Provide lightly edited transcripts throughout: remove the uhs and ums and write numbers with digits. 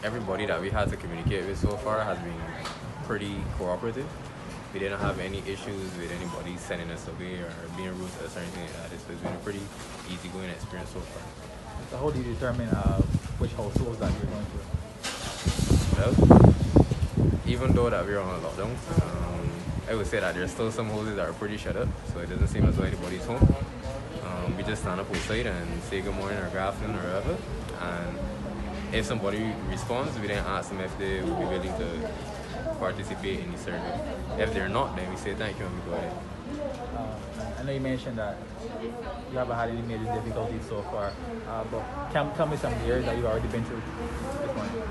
everybody that we had to communicate with so far has been pretty cooperative. We didn't have any issues with anybody sending us away or being rude to us or anything like that. So it's been a pretty easygoing experience so far. So how do you determine which households that you're going to? Well, even though that we're on a lockdown, I would say that there's still some houses that are pretty shut up, so it doesn't seem as though anybody's home. We just stand up outside and say good morning or good afternoon or whatever. And if somebody responds, we then ask them if they would be willing to participate in the survey. If they're not, then we say thank you and we go ahead. I know you mentioned that you haven't had any major difficulties so far, but tell me some areas that you've already been through this morning.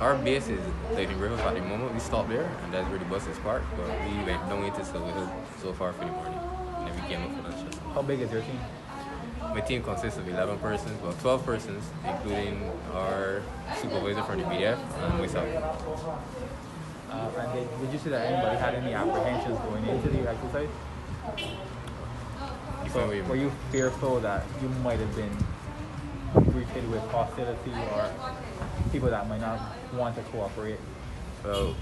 Our base is Lightning River at the moment. We stopped there, and that's where the buses park. But we went down into Silver Hill so far for the morning, and then we came up for lunch. How big is your team? My team consists of 11 persons, well, 12 persons, including our supervisor from the BDF and myself. And did you see that anybody had any apprehensions going into the exercise? So were you fearful that you might have been greeted with hostility or people that might not want to cooperate? Well,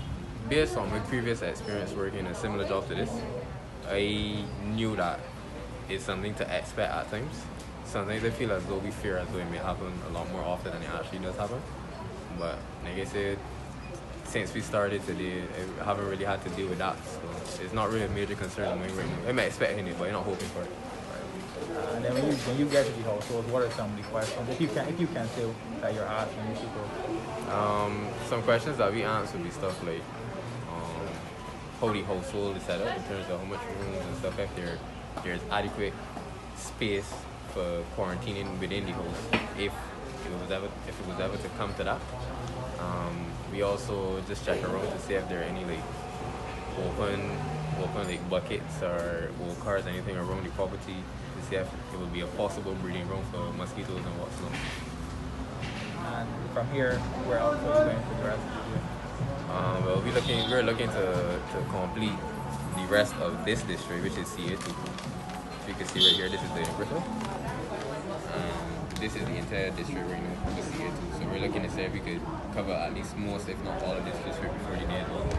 based on my previous experience working a similar job to this, I knew that it's something to expect at times. Sometimes I feel as though we fear as though it may happen a lot more often than it actually does happen. But like I said, since we started today, I haven't really had to deal with that. So it's not really a major concern of mine right now. I might expect it, but I'm not hoping for it. And then when you get to the households, what are some of the questions, if you can say, that you're asking these people? Some questions that we answer would be stuff like how the household is set up in terms of how much rooms and stuff, if there's adequate space for quarantining within the house, if it was ever to come to that. We also just check around to see if there are any like open like buckets or old cars, anything around the property, to see if it would be a possible breeding ground for mosquitoes and what's not. And from here, where else are you going for the rest of the year? Well, we're looking to complete the rest of this district, which is CA2. If you can see right here, this is the Brickell. This is the entire district right now, the CA2. So we're looking to see if we could cover at least most, if not all of this district before the day is over.